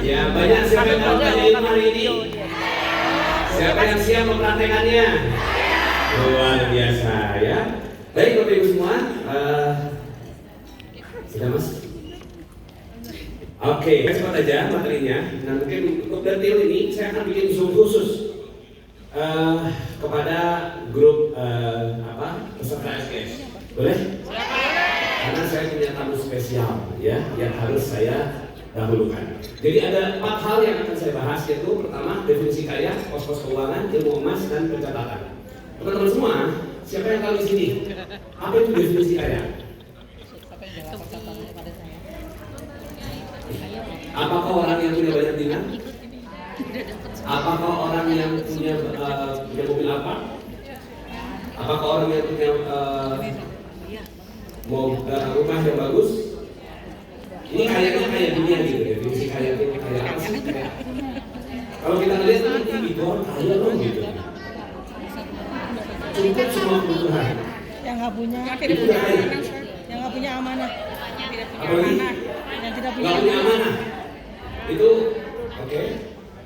Ya, banyak siapa yang mau tanya hari ini? Siapa yang siap mempraktekannya? Luar biasa ya. Baik Bapak Ibu semua, sudah Mas? Oke, cepat aja materinya. Nah mungkin untuk detail ini saya akan bikin Zoom khusus kepada grup peserta SKS. Boleh? Karena saya punya tamu spesial ya yang harus saya dahulukan. Jadi ada 4 hal yang akan saya bahas, yaitu pertama definisi kaya, pos-pos keuangan, ilmu emas, dan pencatatan. Teman-teman semua, siapa yang tahu di sini? Apa itu definisi kaya? Apakah orang yang punya banyak dinar? Apakah orang yang punya mobil apa? Apakah orang yang punya rumah yang bagus? Ini kayaknya kayak dunia gitu, definisi kaya itu kayak apa sih? Kalau kita lihat ini orang kaya loh gitu. Cukup semua kebutuhan. Yang nggak punya, yang nggak punya amanah, Apalagi? yang tidak punya Nggak punya amanah. Itu oke.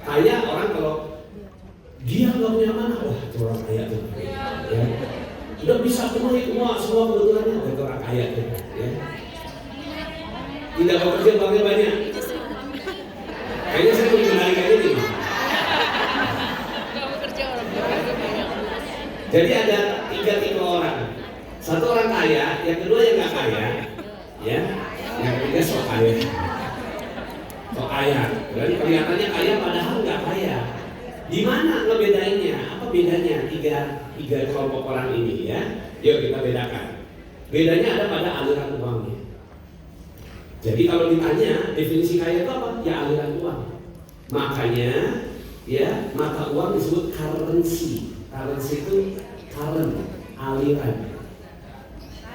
Kaya orang kalau dia nggak punya amanah, wah itu orang kaya tuh. Ya. Udah bisa penuhi semua kebutuhannya, wah itu orang kaya tuh. Ya. Tidak bekerja uangnya banyak. Kayaknya saya lebih menarik kayak ini. Jadi ada 3 tipe orang. Satu orang kaya, yang kedua yang nggak kaya, ya. Yang ketiga sok kaya. Sok kaya. Dan kelihatannya kaya padahal nggak kaya. Di mana ngebedainnya? Apa bedanya tiga kelompok orang ini ya? Yuk kita bedakan. Bedanya ada pada aliran uangnya. Jadi kalau ditanya definisi kaya itu apa? Ya aliran uang. Makanya ya mata uang disebut currency. Currency itu current, aliran.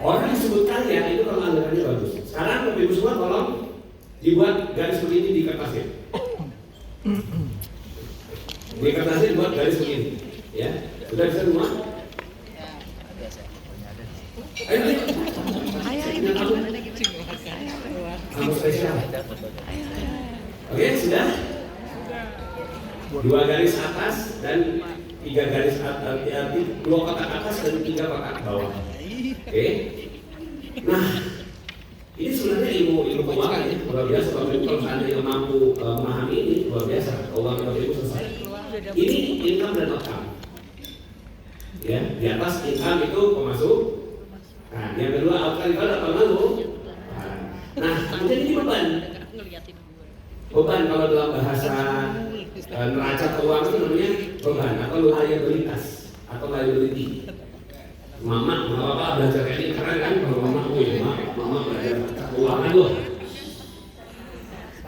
Orang disebut kaya itu kalau alirannya bagus. Sekarang Bapak Ibu semua tolong dibuat garis begini di kertasnya. Di kertasnya dibuat garis begini. Ya, sudah bisa semua? Ayo, kamu spesial. Oke, sudah? 2 garis atas dan 3 garis atas, 2 kotak atas dan 3 kotak bawah. Oke. Nah, ini sebenarnya ilmu keuangan ya, luar biasa. Kalau seandainya mampu memahami ini, luar biasa. Keuangan Bapak Ibu selesai. Ini income dan outcome. Ya, di atas income itu pemasuk. Nah, yang kedua outcome itu ada pemasuk. Nah, kemudian ini beban. Beban kalau dalam bahasa neraca keuangan itu namanya beban atau liabilitas atau liability. Mama apa belajar ini keren kan? Kalau mama, mama belajar keuangan loh.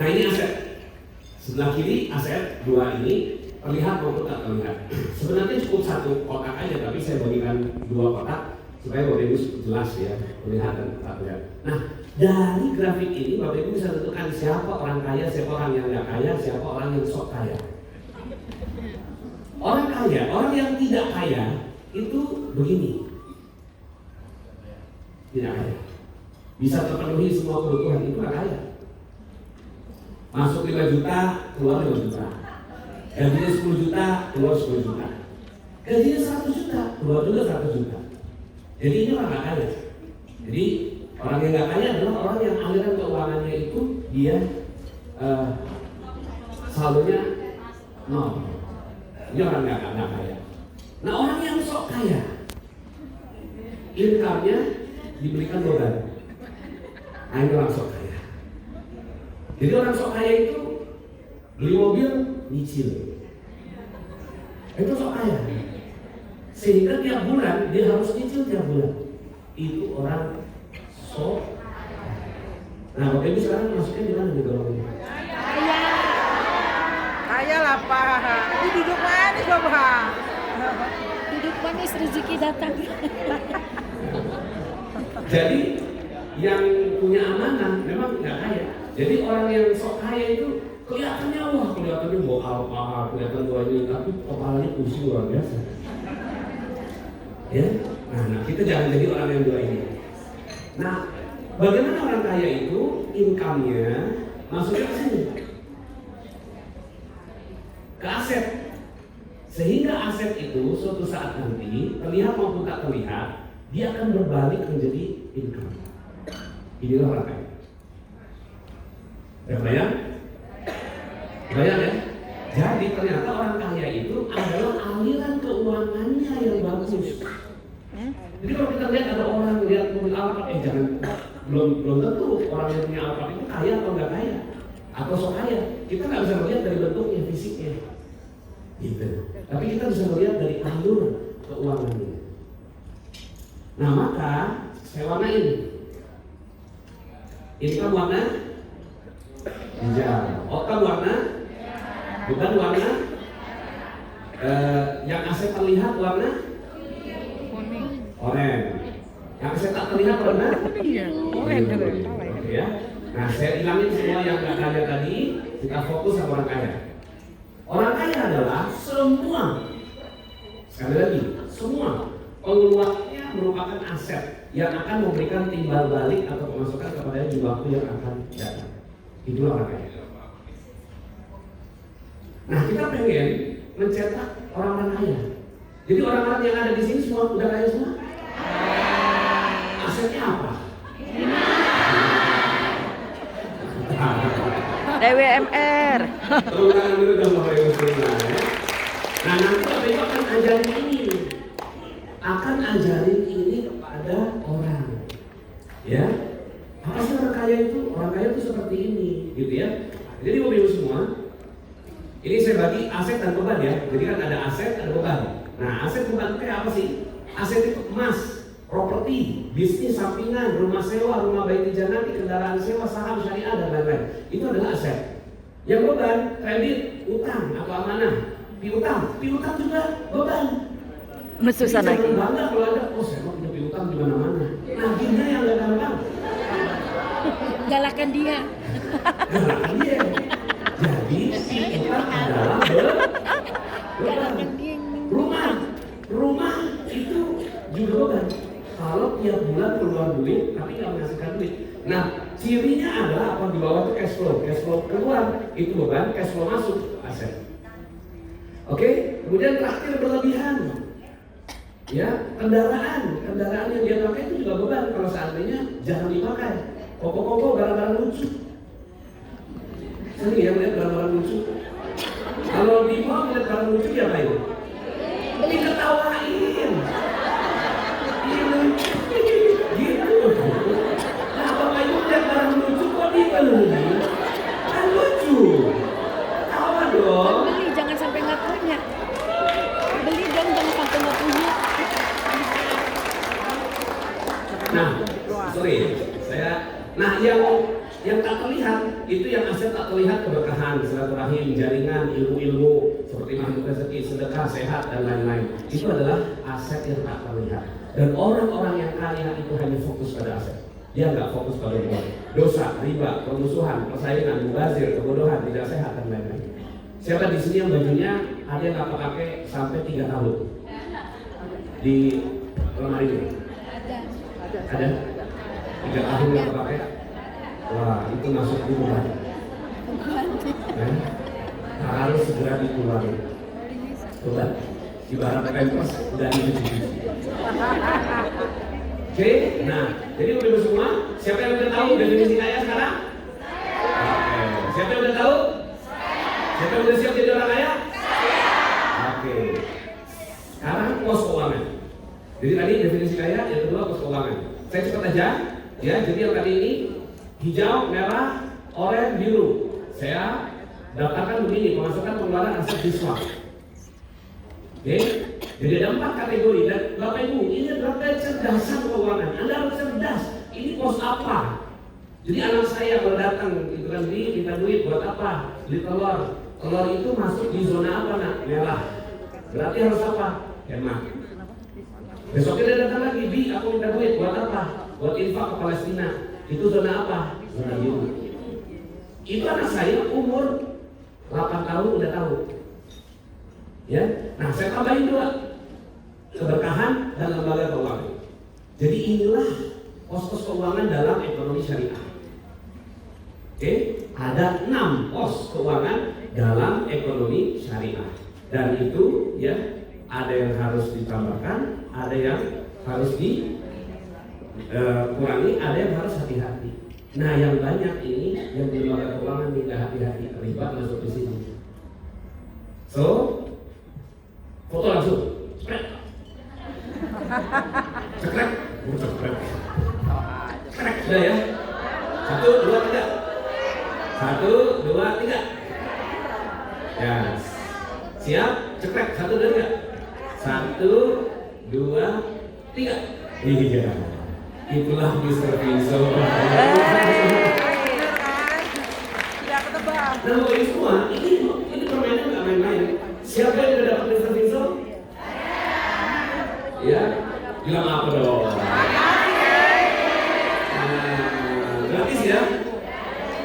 Nah ini aset. Sebelah kiri aset 2 ini terlihat maupun tak terlihat. Sebenarnya cukup 1 kotak aja, tapi saya bagikan 2 kotak supaya Bapak Ibu jelas ya melihat dan tak terlihat. Nah dari grafik ini Bapak Ibu bisa tentukan siapa orang kaya, siapa orang yang nggak kaya, siapa orang yang sok kaya. Orang kaya, orang yang tidak kaya itu begini. Tidak kaya. Bisa terpenuhi semua kebutuhan itu nggak kaya. Masuk 5 juta, keluar 5 juta. Gajinya 10 juta, keluar 10 juta. Gajinya 100 juta, keluar juga 100 juta. Jadi ini orang nggak kaya. Jadi orang yang nggak kaya adalah orang yang aliran keuangannya itu dia saldonya 0. Ini orang nggak kaya. Nah orang yang sok kaya, income-nya diberikan beban. Nah ini orang sok kaya. Jadi orang sok kaya itu beli mobil nyicil. Itu sok kaya. Sehingga tiap bulan dia harus nyicil tiap bulan. Itu orang sok kaya. Nah Bapak Ibu sekarang masuknya di mana nih golongannya? kaya lah Pak. Ini duduk manis Bapak. Duduk manis rezeki datang. Jadi yang punya amanah memang nggak kaya. Jadi orang yang sok kaya itu kelihatannya mau apa, kelihatan ini, tapi kepalanya pusing luar biasa. Ya, nah kita jangan jadi orang yang 2 ini. Nah, bagaimana orang kaya itu income-nya masuknya ke sini? ke aset. Sehingga aset itu suatu saat nanti, terlihat maupun tak terlihat, dia akan berbalik menjadi income. Inilah orang kaya. Bayang? Bayang ya? Jadi ternyata orang kaya itu adalah aliran keuangannya yang bagus. Jadi kalau kita lihat ada orang lihat mobil Alphard, belum tentu orang yang punya Alphard itu kaya atau nggak kaya, atau sok kaya. Kita nggak bisa melihat dari bentuknya, fisiknya, gitu. Tapi kita bisa melihat dari alur keuangannya. Nah maka saya warnain. Ini kan warna hijau, otak warna, bukan warna. Yang aset terlihat warna oranye. Yang aset tak terlihat warna oranye. Oke ya. Nah saya hilangin semua yang nggak kaya tadi. Kita fokus sama orang kaya. Orang kaya adalah semua, sekali lagi, semua pengeluarannya merupakan aset yang akan memberikan timbal balik atau pemasukan kepada di waktu yang akan datang. Itulah orang kaya. Nah kita pengen mencetak orang-orang kaya. Jadi orang-orang yang ada di sini semua udah kaya semua. Asetnya apa? DWMR. Terus dulu udah mulai ya. Nah nanti Bapak Ibu akan ajarin ini, kepada orang. Ya, apa sih orang kaya itu? Orang kaya itu seperti ini, gitu ya. Jadi Bapak Ibu semua, ini saya bagi aset dan beban ya. Jadi kan ada aset, ada beban. Nah, aset beban itu kayak apa sih? Aset itu emas, properti, bisnis sampingan, rumah sewa, rumah bayi janati, kendaraan sewa, saham syariah dan lain-lain. Itu adalah aset. Yang beban, kredit, utang atau amanah. Piutang juga beban. Susah lagi. Jangan bangga kalau ada, oh saya mau punya piutang di mana-mana. Nah, dia yang gak gampang. Galakan dia. Galakan dia. Jadi piutang adalah Galakan dia. Rumah itu juga beban. Kalau tiap bulan keluar duit, tapi nggak menghasilkan duit. Nah, cirinya adalah apa di bawah itu cash flow. Cash flow keluar itu beban, cash flow masuk aset. Oke, kemudian terakhir berlebihan. Ya, kendaraan yang dia pakai itu juga beban. Kalau seandainya jangan dipakai. Koko barang-barang lucu. Sering ya melihat barang-barang lucu. Kalau di mall melihat barang lucu diapain? Beli ketawain. Gitu. Nah, Bapak Ibu lihat barang lucu kok dibeli? Kan lucu. Tawa dong. Beli jangan sampai nggak punya. Beli dong jangan sampai nggak punya. Nah, nah yang tak terlihat itu yang aset tak terlihat, keberkahan, silaturahim, jaringan, ilmu seperti makhluk rezeki, sedekah, sehat dan lain-lain. Itu adalah aset yang tak terlihat. Dan orang-orang yang kaya itu hanya fokus pada aset. Dia nggak fokus pada uang, dosa, riba, permusuhan, persaingan, mubazir, kebodohan, tidak sehat dan lain-lain. Siapa di sini yang bajunya ada yang nggak pakai sampai 3 tahun di lemari ini? Ada? 3 tahun nggak pakai? Wah, itu masuk bulan. Harus segera dikeluarin. Bulan. Ibarat pempes udah dicuci. Oke, nah, jadi udah semua. Siapa yang udah tahu definisi kaya sekarang? Oke. Siapa yang udah tahu? Siapa yang udah siap jadi orang kaya? Oke. Sekarang pos keuangan. Jadi tadi definisi kaya, yang kedua pos keuangan. Saya cepat aja, ya. Jadi yang tadi ini hijau, merah, oranye, biru. Saya daftarkan begini, pemasukan pengeluaran aset siswa. Oke, jadi ada 4 kategori dan Bapak Ibu ini adalah kecerdasan keuangan. Anda harus cerdas. Ini pos apa? Jadi anak saya kalau datang itu kan minta duit buat apa? Beli telur. Telur itu masuk di zona apa nak? Merah. Berarti harus apa? Hemat. Besoknya dia datang lagi, Bi, aku minta duit buat apa? Buat infak ke Palestina. Itu zona apa? Zona biru. Itu anak saya umur 8 tahun udah tahu. Ya, nah saya tambahin 2, keberkahan dan lembaga keuangan. Jadi inilah pos-pos keuangan dalam ekonomi syariah. Oke, ada 6 pos keuangan dalam ekonomi syariah. Dan itu ya ada yang harus ditambahkan, ada yang harus dikurangi, ada yang harus hati-hati. Nah, yang banyak ini yang di lembaga keuangan tidak hati-hati, terlibat masuk di sini. So, foto langsung. Cekrek. Cekrek. Cekrek. Cekrek. Sudah ya. 1, 2, 3. 1, 2, 3. Ya. Siap? Cekrek. 1, 2, 3. 1, 2, 3. Iya. Itulah Mr. Vinso. Tidak ketebak. Nah, Bapak semua, ini permainan nggak main-main. Siapa yang udah dapat Mr. Vinso? Ya, bilang apa dong? Gratis ya?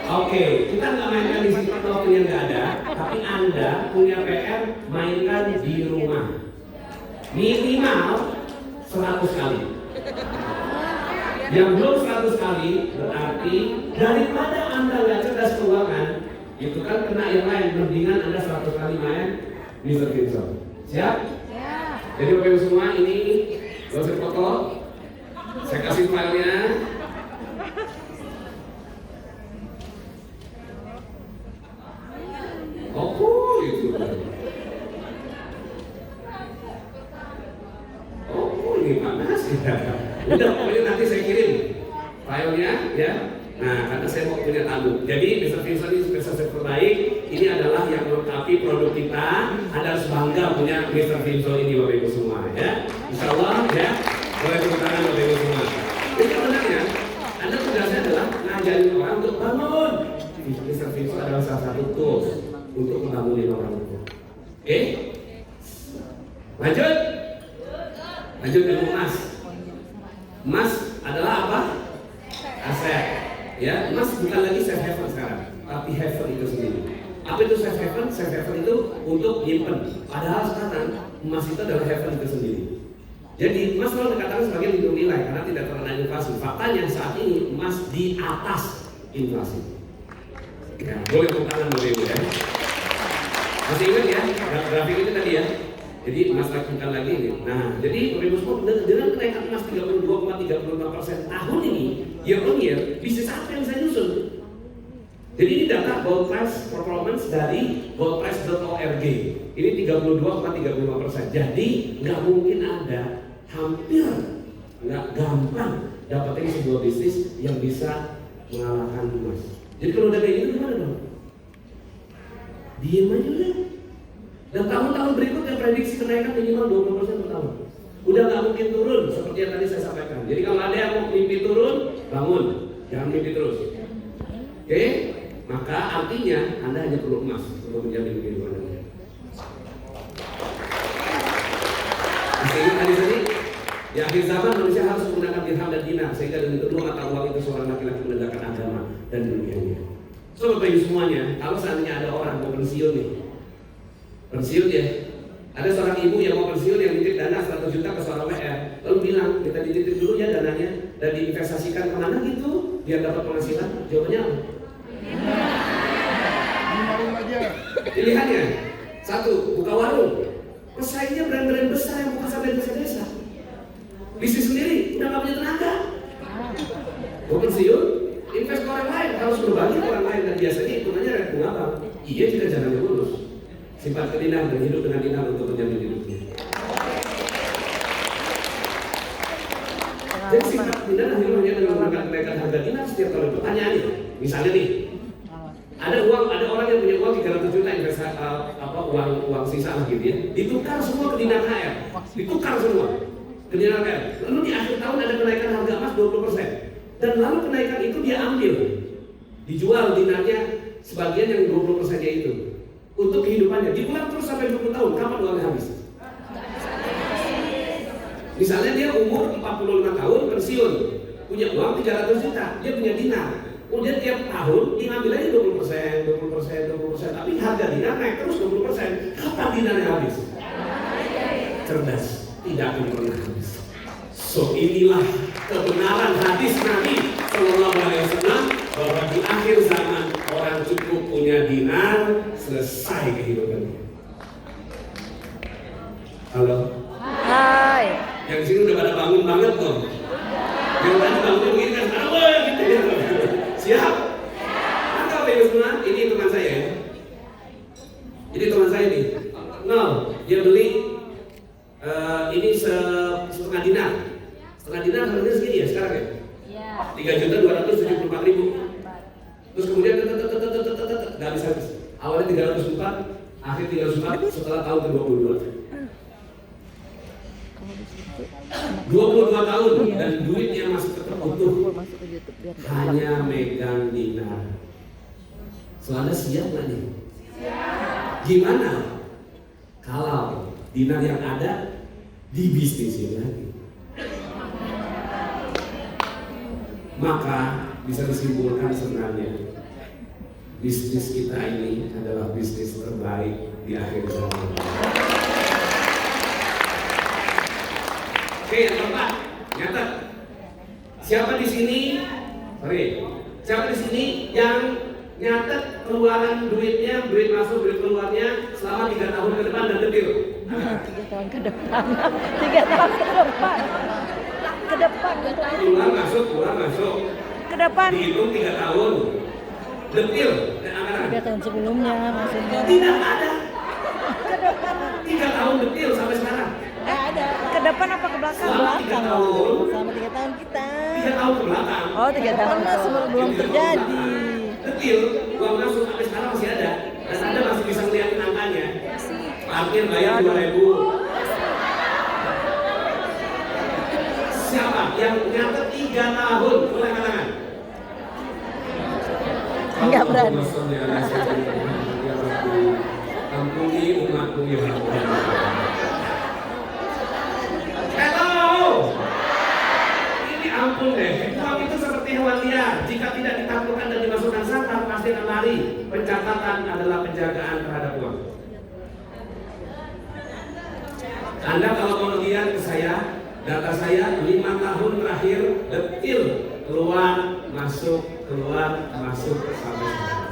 Oke, kita nggak mainkan di sini waktunya nggak ada, tapi Anda punya PR mainkan di rumah. Minimal 100 kali. Yang belum 100 kali berarti daripada Anda nggak cerdas keuangan, itu kan kena yang lain. Mendingan Anda 100 kali main Mr. Vinso. Siap? Siap. Jadi Bapak Ibu semua, ini gak usah foto. Saya kasih filenya. Oh, itu. Oh, ini panas ya. Udah, pokoknya nanti saya kirim filenya ya. Nah, karena saya mau punya tamu. Jadi Mr. Vinso ini spesialis terbaik. Ini adalah yang melengkapi produk kita. Anda harus bangga punya Mr. Vinso ini Bapak Ibu semua ya. Insya Allah ya. Boleh tepuk tangan Bapak Ibu semua. Jadi sebenarnya Anda tugasnya adalah ngajarin orang untuk bangun. Mr. Vinso adalah salah satu tools untuk membangun orang itu. Oke? Lanjut. Lanjut ke emas. Emas adalah apa? Aset. Ya, emas bukan lagi safe haven sekarang, tapi haven itu sendiri. Apa itu safe haven? Safe haven itu untuk nyimpen. Padahal sekarang emas itu adalah haven itu sendiri. Jadi emas selalu dikatakan sebagai lindung nilai karena tidak terkena inflasi. Faktanya saat ini emas di atas inflasi. Ya, boleh tepuk tangan Bapak Ibu ya. Masih ingat ya grafik itu tadi ya? Jadi emas lakukan lagi ini. Nah, jadi Bapak Ibu semua dengan kenaikan emas 32,35% tahun ini, year on year, bisnis apa yang saya nyusun? Jadi ini data gold price performance dari goldprice.org. Ini 32,35%. Jadi nggak mungkin ada, hampir nggak gampang dapetin sebuah bisnis yang bisa mengalahkan emas. Jadi kalau udah kayak gitu gimana dong? Diem aja udah. Dan tahun-tahun berikutnya prediksi kenaikan minimal 20% per tahun. Udah nggak mungkin turun seperti yang tadi saya sampaikan. Jadi kalau ada yang mau mimpi turun, bangun, jangan mimpi terus. Oke? Maka artinya Anda hanya perlu emas untuk menjamin kehidupan Anda. Masih ingat tadi? Di akhir zaman manusia harus menggunakan dirham dan dinar sehingga dengan kedua mata uang itu seorang laki-laki menegakkan agama dan dunianya. So Bapak Ibu semuanya, kalau seandainya ada orang mau pensiun nih, pensiun ya, ada seorang ibu yang mau pensiun yang nitip dana 100 juta ke seorang WR, lalu bilang kita dititip dulu ya dananya dan diinvestasikan kemana gitu biar dapat penghasilan. Jawabannya apa? Pilihannya satu, buka warung. Pesaingnya brand-brand besar yang bukan sampai desa-desa. Bisnis sendiri udah nggak punya tenaga. Mau pensiun, invest ke orang lain, harus berbagi ke orang lain dan biasanya hitungannya red bunga bang. Iya jika jalannya lurus. Simpan ke dinar dan hidup dengan dinar untuk menjamin hidupnya. Jadi simpan dinar dan hidup hanya dengan menggunakan kenaikan harga dinar setiap tahun. Pertanyaannya, misalnya nih, ada orang yang punya uang 300 juta investasi uang sisa lah gitu ya, ditukar semua ke dinar HR, ditukar semua ke dinar HR. Lalu di akhir tahun ada kenaikan harga emas 20%, dan lalu kenaikan itu dia ambil, dijual dinarnya sebagian yang 20%-nya itu untuk kehidupannya, diulang terus sampai 20 tahun. Kapan uangnya habis? Misalnya dia umur 45 tahun pensiun, punya uang 300 juta, dia punya dinar. Kemudian tiap tahun dia ngambil aja 20%, tapi harga dinar naik terus 20%. Kapan dinarnya habis? Cerdas, tidak akan pernah habis. So inilah kebenaran hadis Nabi Sallallahu Alaihi Wasallam bahwa di akhir zaman orang cukup punya dinar, selesai kehidupannya. Halo? Hai. Yang di sini udah pada bangun banget tuh. Yang tadi bangun begini kan, apa gitu ya. Siap? Maka Bapak Ibu semua, ini teman saya ya. Ini teman saya nih. No, dia beli ini setengah dinar. Setengah dinar harganya segini ya sekarang ya? Iya. 3.274.000. Terus kemudian nggak bisa habis. Awalnya 304, akhir 304 setelah tahun ke-22. 22 tahun dan duitnya masih tetap utuh. Hanya megang dinar. Soalnya siap nggak nih? Gimana kalau dinar yang ada dibisnisin lagi? Maka bisa disimpulkan sebenarnya bisnis kita ini adalah bisnis terbaik di akhir zaman. Oke, yang keempat, nyatet. Siapa di sini? Siapa di sini yang nyatet keluaran duitnya, duit masuk, duit keluarnya selama 3 tahun ke depan dan detil? 3 tahun ke depan. 3 tahun ke depan. Ke depan. Keluar masuk. Ke depan. Dihitung 3 tahun. Detil dan anggaran. 3 tahun sebelumnya maksudnya. Tidak ada. Ke depan. 3 tahun detil sampai sekarang. Ada. Ke depan apa ke belakang? Selama 3 tahun. Selama 3 tahun kita. 3 tahun ke belakang. Oh, 3 tahun belum terjadi. Detil, uang masuk sampai sekarang masih ada. Dan Anda masih bisa melihat angkanya. Parkir bayar 2.000. Siapa yang nyatet 3 tahun? Boleh angkat tangan. Enggak berani. Ampuni umatmu ya Allah. Hello. Ini ampun deh. Uang itu seperti hewan liar. Jika tidak ditaklukkan dan dimasukkan zakat, pasti akan lari. Pencatatan adalah penjagaan terhadap uang. Anda kalau mau lihat ke saya, data saya 5 tahun terakhir detil keluar masuk sampai sekarang.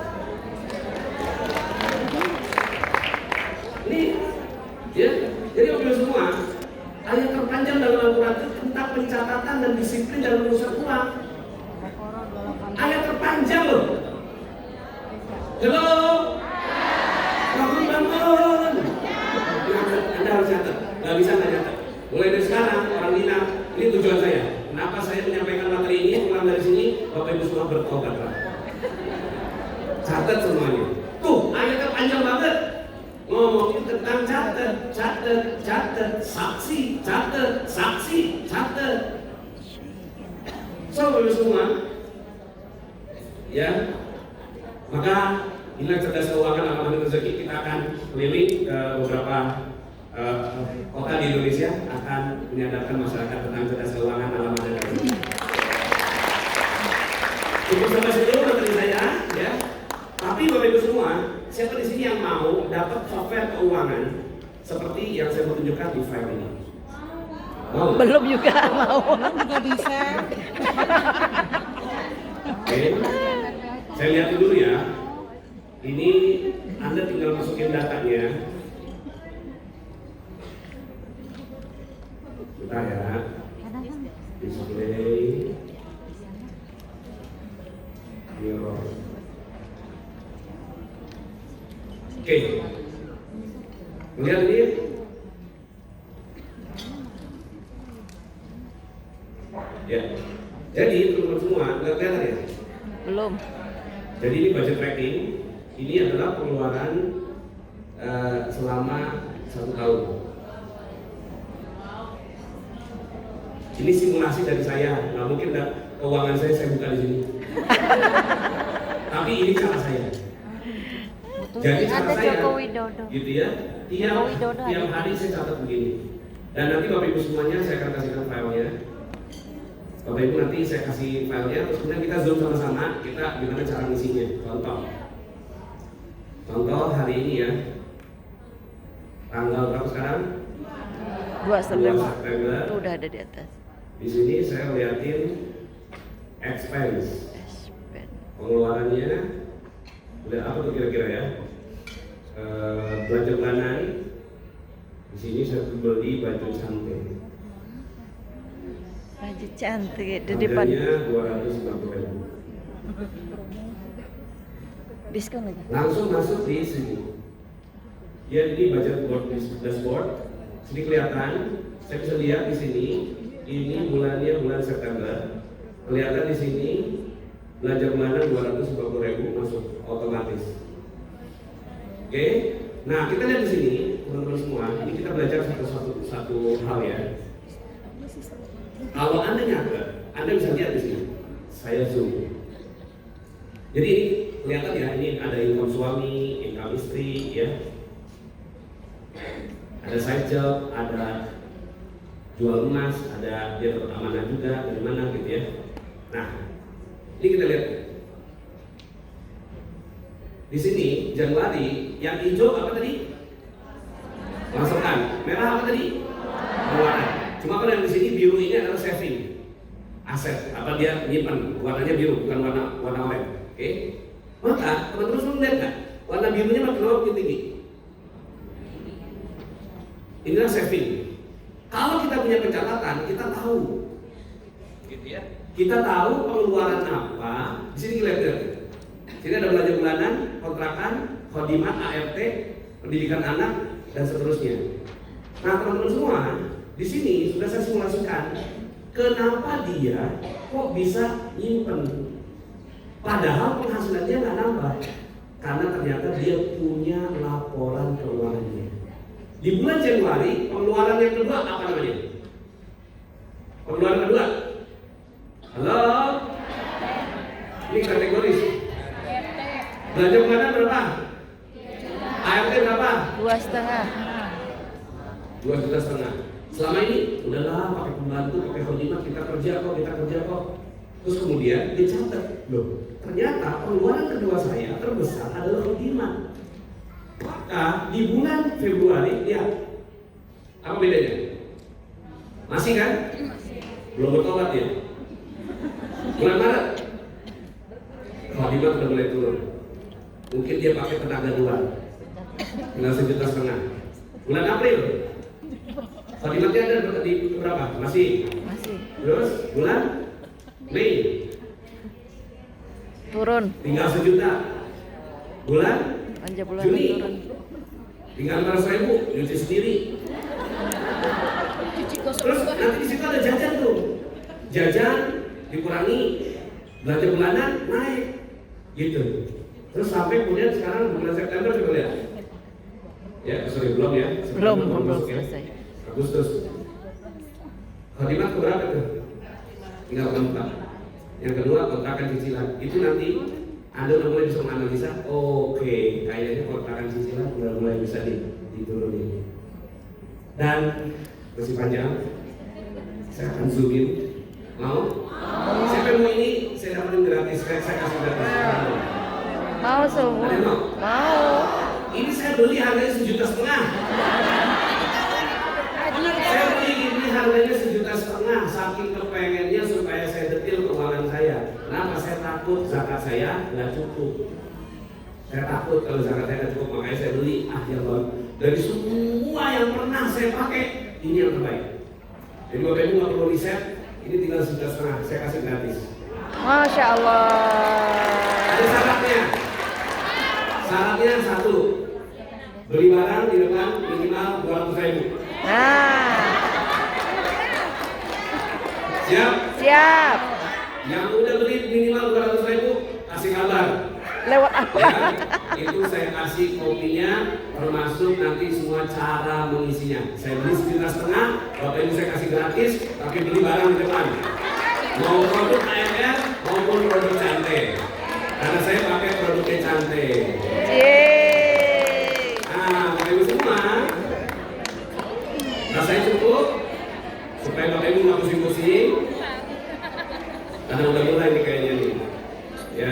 Ini ya, jadi Bapak semua, ayat terpanjang dalam Al-Quran itu tentang pencatatan dan disiplin dalam urusan uang. Ayat terpanjang loh. Halo, bangun. Anda harus catat, nggak bisa nggak catat. Mulai dari sekarang orang Minang, ini tujuan saya. Kenapa saya menyampaikan materi ini? Pulang dari sini, Bapak Ibu semua bertobatlah. Catat semuanya. Tuh, ayatnya panjang banget. Ngomongin tentang catat, saksi, catat. So, Bapak Ibu semua, ya, maka inilah cerdas keuangan amanah rezeki. Kita akan keliling ke beberapa kota di Indonesia, akan menyadarkan masyarakat tentang cerdas keuangan ala amanah rezeki. Cukup sampai situ materi saya, ya. Tapi Bapak Ibu semua, siapa di sini yang mau dapat software keuangan seperti yang saya mau tunjukkan di file ini? Mau? Belum juga mau. Belum juga bisa. Oke. Saya lihat dulu ya. Ini Anda tinggal masukin datanya. Bentar ya. Display. Mirror. Oke. Lihat ini. Ya. Jadi teman-teman semua, nggak kelihatan ya? Belum. Jadi ini budget tracking. Ini adalah pengeluaran selama 1 tahun. Ini simulasi dari saya, nggak mungkin keuangan saya buka di sini. Tapi ini cara saya. Jadi cara saya, gitu ya. Tiap hari saya catat begini. Dan nanti Bapak Ibu semuanya saya akan kasihkan filenya. Bapak Ibu nanti saya kasih filenya, terus kemudian kita zoom sama-sama. Kita gimana cara ngisinya. Contoh hari ini ya. Tanggal berapa sekarang? 2 September. 2 September. Itu udah ada di atas. Di sini saya liatin expense. Pengeluarannya udah apa tuh kira-kira ya? Belanja bulanan. Di sini saya beli baju cantik. Baju cantik di depan. Harganya 250.000. Diskon lagi. Langsung masuk di sini. Ya ini budget board dashboard. Sini kelihatan. Saya bisa lihat di sini. Ini bulannya bulan September. Kelihatan di sini belanja bulanan 250.000 masuk otomatis. Oke. Nah kita lihat di sini teman-teman semua. Ini kita belajar satu hal ya. Kalau Anda nyatet, Anda bisa lihat di sini. Saya zoom. Jadi ini kelihatan ya, ini ada income suami, income istri, ya. Ada side job, ada jual emas, ada dia amanah juga, dari mana gitu ya. Nah, ini kita lihat. Di sini Januari yang hijau apa tadi? Masukan. Merah apa tadi? Pengeluaran. Cuma kalau yang di sini biru ini adalah saving, aset. Apa dia nyimpan? Warnanya biru, bukan warna oranye. Oke? Maka teman-teman semua melihat nggak? Warna birunya makin tinggi. Inilah saving. Kalau kita punya pencatatan, kita tahu, gitu ya. Kita tahu pengeluaran apa. Di sini kita lihat. Sini ada belanja bulanan, kontrakan, khodimat, ART, pendidikan anak, dan seterusnya. Nah teman-teman semua, di sini sudah saya simulasikan kenapa dia kok bisa nyimpen, padahal penghasilan dia nggak nambah, karena ternyata dia punya laporan keuangannya. Di bulan Januari pengeluaran yang kedua apa namanya? Pengeluaran kedua, halo, ini kategoris. Belanja bulanan berapa? ART berapa? 2,5. 2,5 juta. Selama ini udahlah pakai pembantu, pakai khodimat, kita kerja kok. Terus kemudian dia catat, loh ternyata pengeluaran kedua saya terbesar adalah khodimat. Maka di bulan Februari lihat apa bedanya? Masih kan? Belum bertobat ya. Bulan Maret khodimat udah mulai turun. Mungkin dia pakai tenaga luar, tinggal 1,5 juta. Bulan April khodimatnya ada di berapa? Masih. Terus bulan Mei Turun. tinggal 1 juta. Bulan Juni tinggal 500.000, nyuci sendiri. Terus nanti di situ ada jajan tuh. Jajan dikurangi, belanja bulanan naik, gitu. Terus sampai kemudian sekarang bulan September coba lihat. Ya, sorry belum ya. Belum masuk ya. selesai. Agustus. Khodimat berapa tuh? Tinggal 4. Yang kedua kontrakan cicilan. Itu nanti Anda udah mulai bisa menganalisa. Oke, kayaknya kontrakan cicilan udah mulai bisa diturunin. Dan masih panjang. Saya akan zoom in. Mau? Siapa yang mau ini? Saya dapatin gratis. Saya kasih gratis. Mau semua? Mau. Ini saya beli harganya 1,5 juta. Saya beli ini harganya 1,5 juta. Saking kepengennya supaya saya detil keuangan saya. Kenapa? Saya takut zakat saya nggak cukup. Saya takut kalau zakat saya nggak cukup, makanya saya beli akhir tahun. Dari semua yang pernah saya pakai, ini yang terbaik. Jadi Bapak Ibu nggak perlu riset. Ini tinggal 1,5 juta. Saya kasih gratis. Masya Allah. Ada syaratnya. Syaratnya 1, beli barang di depan minimal 200.000. Nah, Siap? siap. Yang udah beli minimal 200.000 kasih kabar. Lewat apa? Ya, itu saya kasih kopinya, termasuk nanti semua cara mengisinya. Saya beli 1,5 juta, Bapak Ibu saya kasih gratis, tapi beli barang di depan. Mau produk AMR maupun produk cantik. Karena saya pakai produknya cantik. Yeay. Nah, Bapak Ibu semua, rasanya cukup supaya Bapak Ibu nggak pusing-pusing. Karena udah mulai nih kayaknya nih, ya.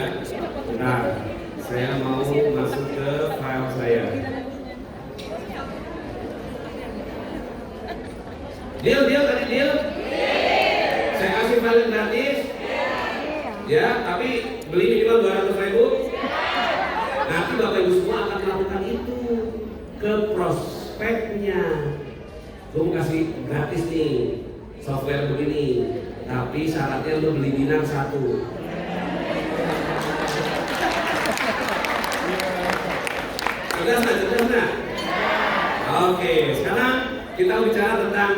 Nah, saya mau masuk ke file saya. Deal tadi deal. Saya kasih file gratis. ya, tapi beli minimal 200.000. Nanti Bapak Ibu semua akan melakukan itu ke prospeknya. Gue mau kasih gratis nih software begini, tapi syaratnya lu beli bintang 1. Jelas nggak? Oke, sekarang kita bicara tentang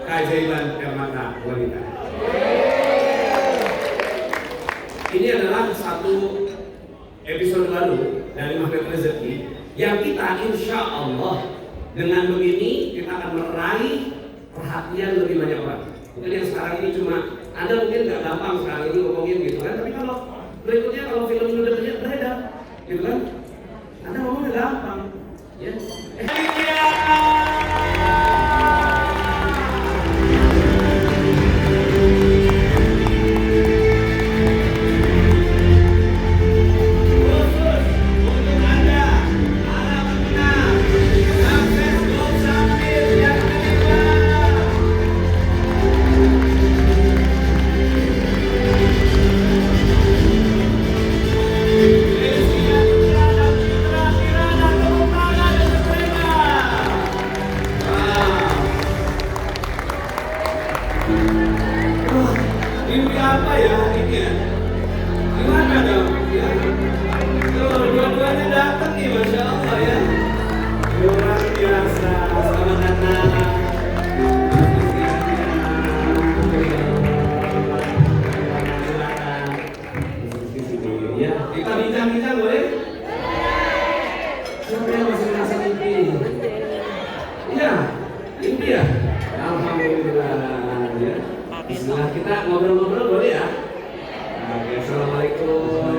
keajaiban air mata wanita. Ini adalah satu episode baru dari Magnet Rezeki yang kita insya Allah dengan begini kita akan meraih perhatian lebih banyak orang. Mungkin yang sekarang ini cuma Anda mungkin nggak gampang sekarang ini ngomongin gitu kan, tapi kalau berikutnya kalau film sudah beredar, gitu kan, Anda ngomongnya gampang, ya. Ini apa ya ini ya? Gimana dong? Ya? Dua-duanya datang nih, Masya Allah ya. Luar biasa, selamat datang. Ya, kita bincang-bincang boleh? Siapa yang masih merasa mimpi? Iya, mimpi ya? Alhamdulillah ya. Bismillah, kita ngobrol-ngobrol boleh ya? Oke, assalamualaikum.